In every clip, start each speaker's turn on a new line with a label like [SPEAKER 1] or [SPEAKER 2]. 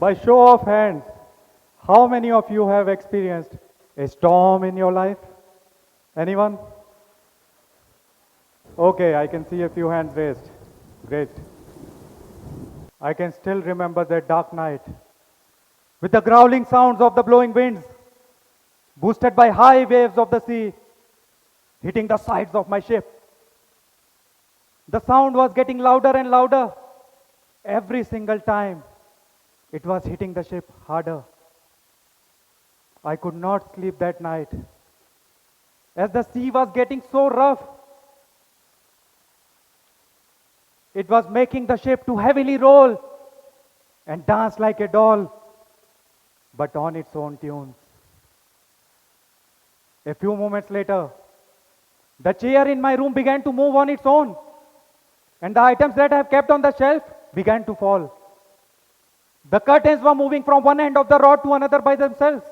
[SPEAKER 1] By show of hands, how many of you have experienced a storm in your life? Anyone? Okay, I can see a few hands raised. Great. I can still remember that dark night with the growling sounds of the blowing winds, boosted by high waves of the sea, hitting the sides of my ship. The sound was getting louder and louder. Every single time it was hitting the ship harder. I could not sleep that night as the sea was getting so rough. It was making the ship to heavily roll and dance like a doll, but on its own tunes. A few moments later, the chair in my room began to move on its own, and the items that I have kept on the shelf began to fall. The curtains were moving from one end of the rod to another by themselves,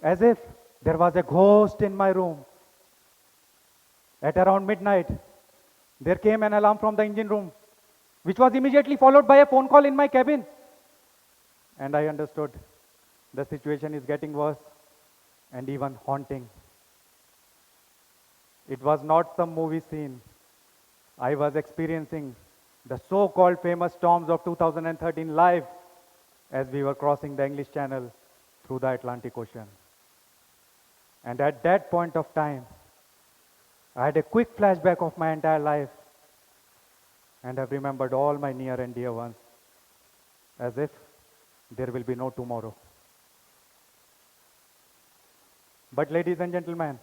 [SPEAKER 1] as if there was a ghost in my room. At around midnight, there came an alarm from the engine room, which was immediately followed by a phone call in my cabin. And I understood the situation is getting worse and even haunting. It was not some movie scene. I was experiencing the so-called famous storms of 2013 live as we were crossing the English Channel through the Atlantic Ocean. And at that point of time, I had a quick flashback of my entire life and have remembered all my near and dear ones as if there will be no tomorrow. But ladies and gentlemen,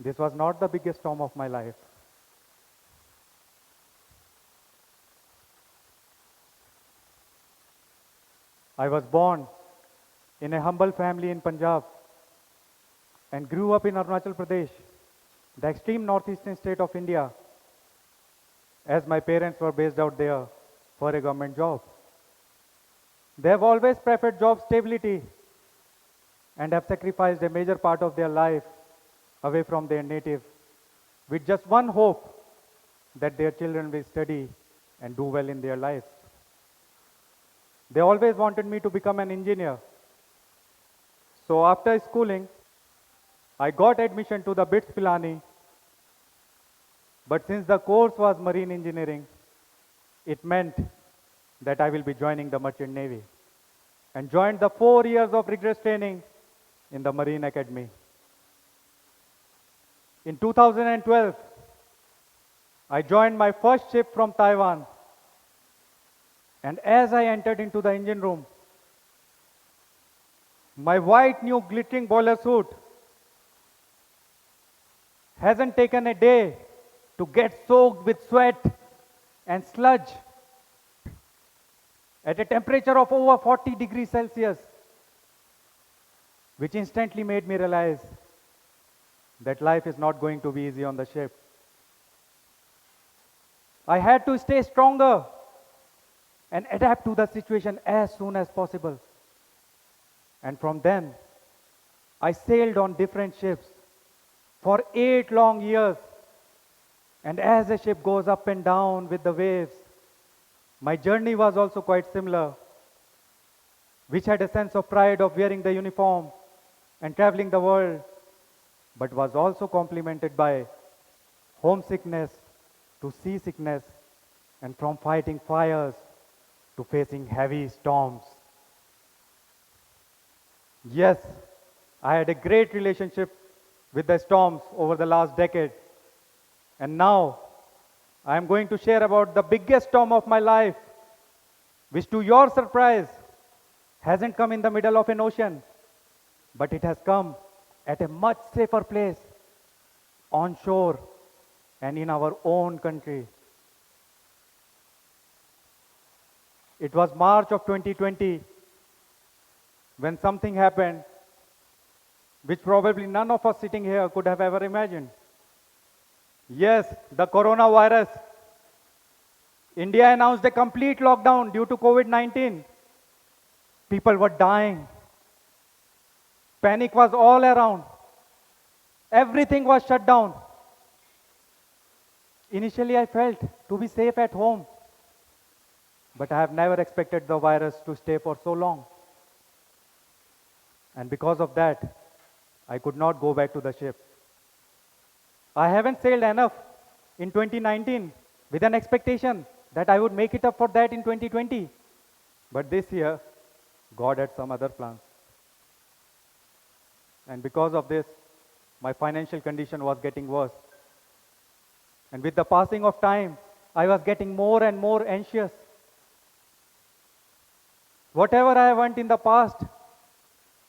[SPEAKER 1] this was not the biggest storm of my life. I was born in a humble family in Punjab and grew up in Arunachal Pradesh, the extreme northeastern state of India, as my parents were based out there for a government job. They have always preferred job stability and have sacrificed a major part of their life away from their native with just one hope that their children will study and do well in their lives. They always wanted me to become an engineer. So after schooling, I got admission to the BITS Pilani. But since the course was marine engineering, it meant that I will be joining the Merchant Navy and joined the 4 years of rigorous training in the Marine Academy. In 2012, I joined my first ship from Taiwan. And as I entered into the engine room, my white new glittering boiler suit hasn't taken a day to get soaked with sweat and sludge at a temperature of over 40 degrees Celsius, which instantly made me realize that life is not going to be easy on the ship. I had to stay stronger and adapt to the situation as soon as possible. And from then, I sailed on different ships for 8 long years. And as the ship goes up and down with the waves, my journey was also quite similar, which had a sense of pride of wearing the uniform and traveling the world, but was also complemented by homesickness to seasickness, and from fighting fires to facing heavy storms. Yes, I had a great relationship with the storms over the last decade. And now, I am going to share about the biggest storm of my life, which to your surprise, hasn't come in the middle of an ocean, but it has come at a much safer place, on shore and in our own country. It was March of 2020 when something happened which probably none of us sitting here could have ever imagined. Yes, the coronavirus. India announced a complete lockdown due to COVID-19. People were dying. Panic was all around. Everything was shut down. Initially, I felt to be safe at home. But I have never expected the virus to stay for so long. And because of that, I could not go back to the ship. I haven't sailed enough in 2019 with an expectation that I would make it up for that in 2020. But this year, God had some other plans. And because of this, my financial condition was getting worse. And with the passing of time, I was getting more and more anxious. Whatever I have earned in the past,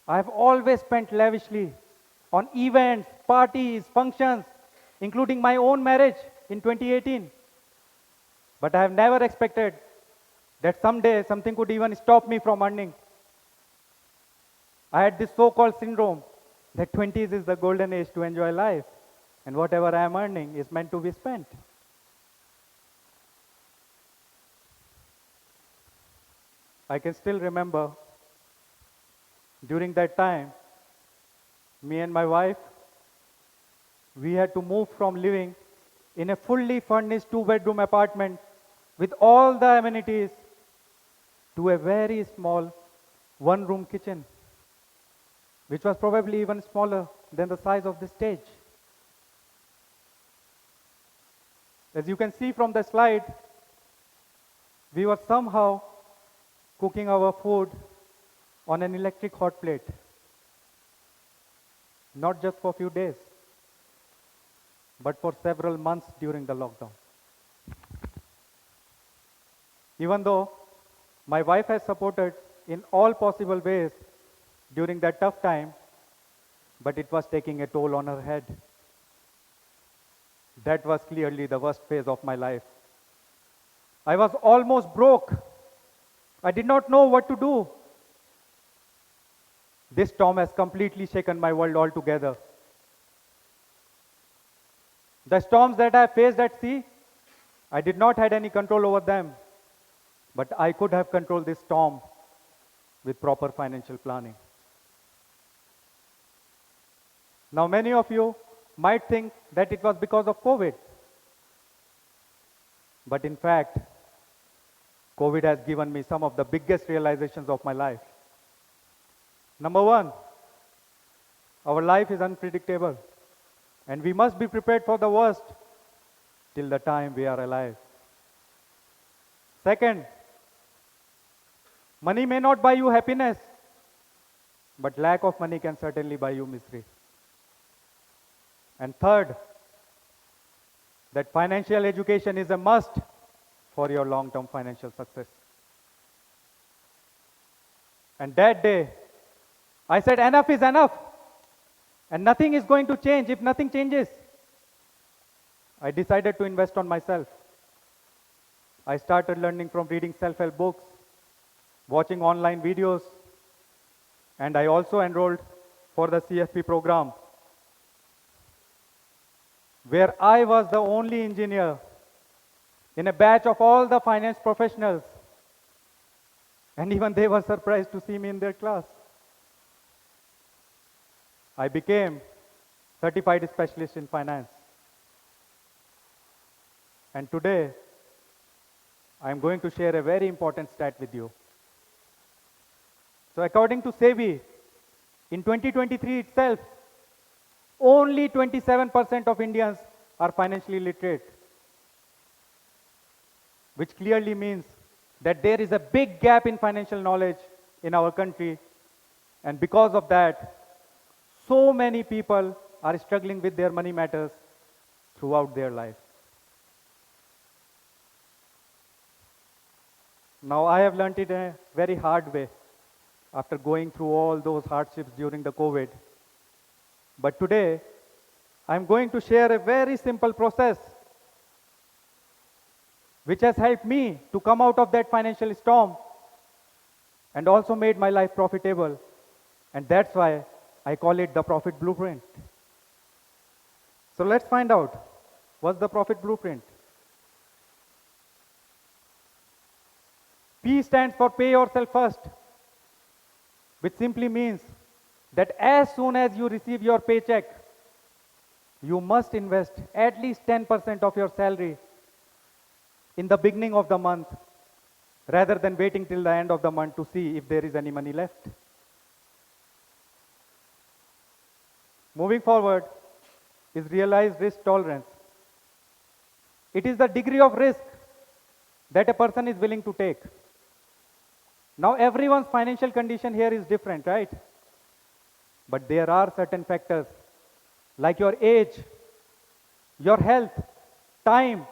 [SPEAKER 1] I have always spent lavishly on events, parties, functions, including my own marriage in 2018. But I have never expected that someday something could even stop me from earning. I had this so-called syndrome that 20s is the golden age to enjoy life, and whatever I am earning is meant to be spent. I can still remember during that time, me and my wife, we had to move from living in a fully furnished two-bedroom apartment with all the amenities to a very small one-room kitchen, which was probably even smaller than the size of this stage. As you can see from the slide, we were somehow cooking our food on an electric hot plate, not just for a few days, but for several months during the lockdown. Even though my wife has supported in all possible ways during that tough time, but it was taking a toll on her head. That was clearly the worst phase of my life. I was almost broke. I did not know what to do. This storm has completely shaken my world altogether. The storms that I faced at sea, I did not have any control over them, but I could have controlled this storm with proper financial planning. Now, many of you might think that it was because of COVID. But in fact, COVID has given me some of the biggest realizations of my life. Number one, our life is unpredictable, and we must be prepared for the worst till the time we are alive. Second, money may not buy you happiness, but lack of money can certainly buy you misery. And third, that financial education is a must for your long-term financial success. And that day, I said, enough is enough, and nothing is going to change if nothing changes. I decided to invest on myself. I started learning from reading self-help books, watching online videos, and I also enrolled for the CFP program, where I was the only engineer in a batch of all the finance professionals, and even they were surprised to see me in their class. I became certified specialist in finance. And today, I am going to share a very important stat with you. So according to SEBI, in 2023 itself, only 27% of Indians are financially literate, which clearly means that there is a big gap in financial knowledge in our country. And because of that, so many people are struggling with their money matters throughout their life. Now, I have learned it in a very hard way after going through all those hardships during the COVID. But today, I'm going to share a very simple process which has helped me to come out of that financial storm and also made my life profitable. And that's why I call it the profit blueprint. So let's find out, what's the profit blueprint? P stands for pay yourself first, which simply means that as soon as you receive your paycheck, you must invest at least 10% of your salary in the beginning of the month rather than waiting till the end of the month to see if there is any money left. Moving forward is realized risk tolerance. It is the degree of risk that a person is willing to take. Now, everyone's financial condition here is different, right? But there are certain factors like your age, your health, time,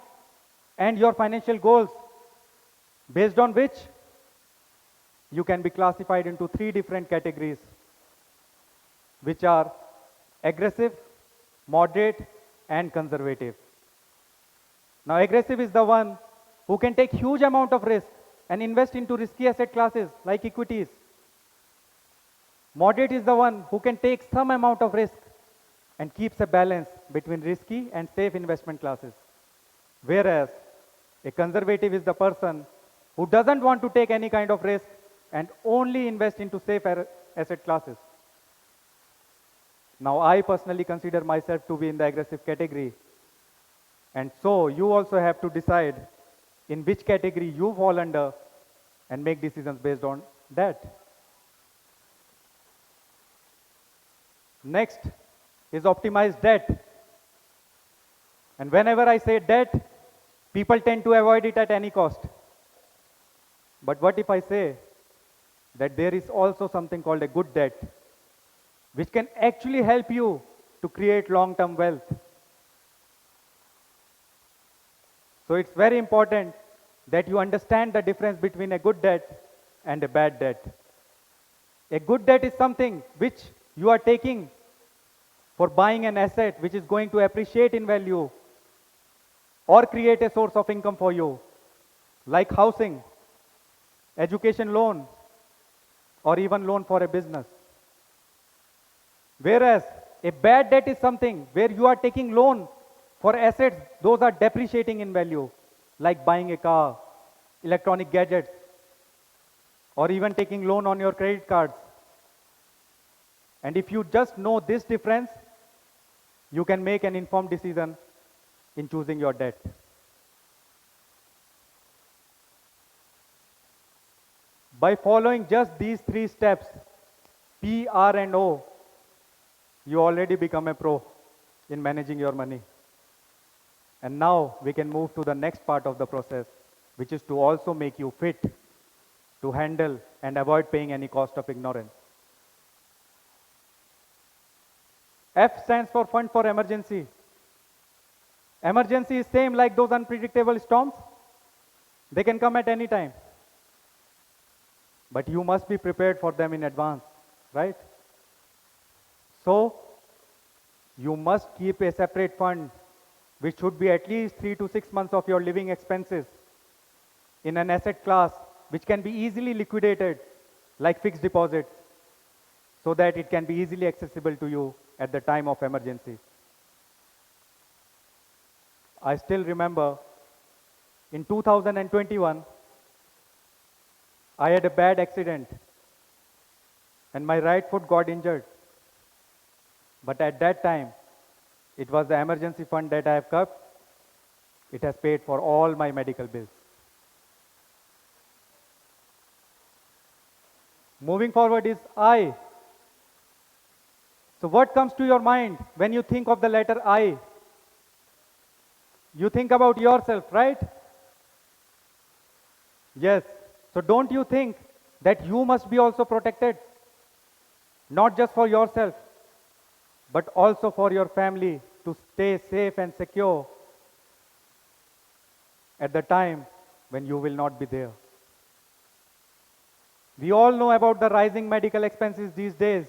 [SPEAKER 1] and your financial goals, based on which you can be classified into three different categories, which are aggressive, moderate, and conservative. Now, aggressive is the one who can take huge amount of risk and invest into risky asset classes like equities. Moderate is the one who can take some amount of risk and keeps a balance between risky and safe investment classes. Whereas a conservative is the person who doesn't want to take any kind of risk and only invest into safe asset classes. Now, I personally consider myself to be in the aggressive category. And so you also have to decide in which category you fall under and make decisions based on that. Next is optimized debt. And whenever I say debt, people tend to avoid it at any cost. But what if I say that there is also something called a good debt, which can actually help you to create long-term wealth? So it's very important that you understand the difference between a good debt and a bad debt. A good debt is something which you are taking for buying an asset which is going to appreciate in value or create a source of income for you, like housing, education loan, or even loan for a business. Whereas a bad debt is something where you are taking loan for assets, those are depreciating in value, like buying a car, electronic gadgets, or even taking loan on your credit cards. And if you just know this difference, you can make an informed decision in choosing your debt. By following just these three steps, P, R, and O, you already become a pro in managing your money. And now we can move to the next part of the process, which is to also make you fit to handle and avoid paying any cost of ignorance. F stands for fund for emergency. Emergency is same like those unpredictable storms. They can come at any time. But you must be prepared for them in advance, right? So, you must keep a separate fund which should be at least 3 to 6 months of your living expenses in an asset class which can be easily liquidated like fixed deposits, so that it can be easily accessible to you at the time of emergency. I still remember in 2021, I had a bad accident and my right foot got injured. But at that time, it was the emergency fund that I have kept. It has paid for all my medical bills. Moving forward is I. So what comes to your mind when you think of the letter I? You think about yourself, right? Yes. So don't you think that you must be also protected? Not just for yourself, but also for your family to stay safe and secure at the time when you will not be there. We all know about the rising medical expenses these days.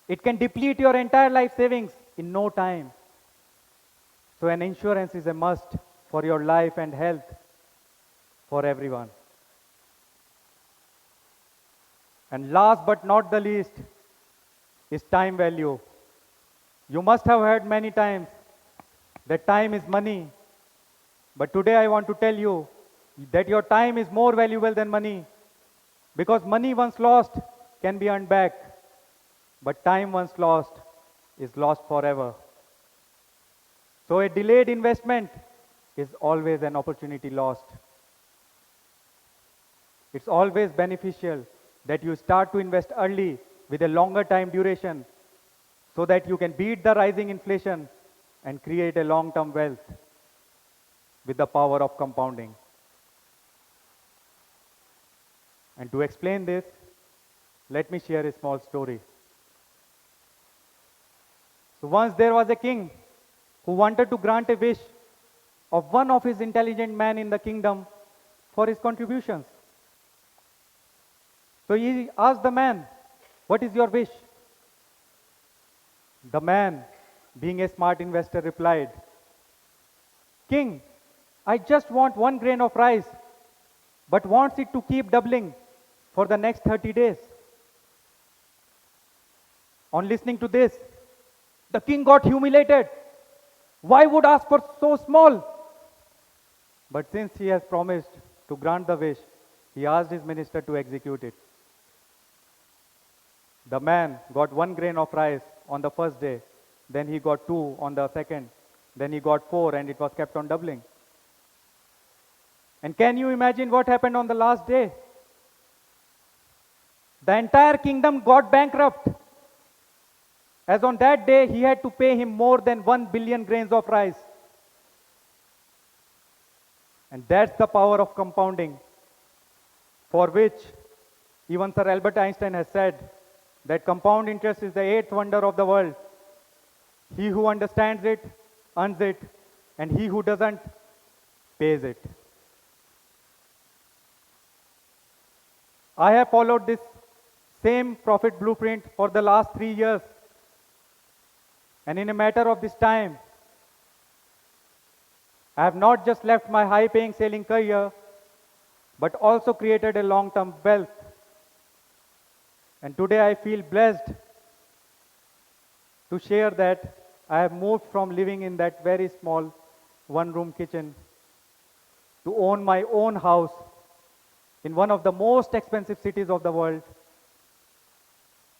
[SPEAKER 1] It can deplete your entire life savings in no time. So an insurance is a must for your life and health for everyone. And last but not the least is time value. You must have heard many times that time is money. But today I want to tell you that your time is more valuable than money, because money once lost can be earned back, but time once lost is lost forever. So a delayed investment is always an opportunity lost. It's always beneficial that you start to invest early with a longer time duration so that you can beat the rising inflation and create a long-term wealth with the power of compounding. And to explain this, let me share a small story. So once there was a king who wanted to grant a wish of one of his intelligent men in the kingdom for his contributions. So he asked the man, "What is your wish?" The man, being a smart investor, replied, "King, I just want 1 grain of rice, but wants it to keep doubling for the next 30 days. On listening to this, the king got humiliated. Why would ask for so small? But since he has promised to grant the wish, he asked his minister to execute it. The man got 1 grain of rice on the first day, then he got 2 on the second, then he got 4, and it was kept on doubling. And can you imagine what happened on the last day? The entire kingdom got bankrupt, as on that day he had to pay him more than 1 billion grains of rice. And that's the power of compounding, for which even Sir Albert Einstein has said that compound interest is the 8th wonder of the world. He who understands it, earns it, and he who doesn't, pays it. I have followed this same profit blueprint for the last 3 years. And in a matter of this time, I have not just left my high-paying selling career, but also created a long-term wealth. And today I feel blessed to share that I have moved from living in that very small one-room kitchen to own my own house in one of the most expensive cities of the world,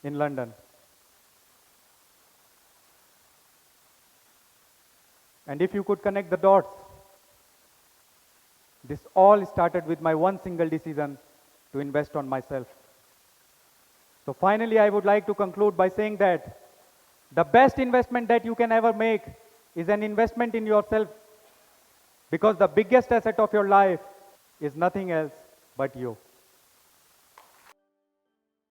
[SPEAKER 1] in London. And if you could connect the dots, this all started with my one single decision to invest on myself. So finally, I would like to conclude by saying that the best investment that you can ever make is an investment in yourself, because the biggest asset of your life is nothing else but you.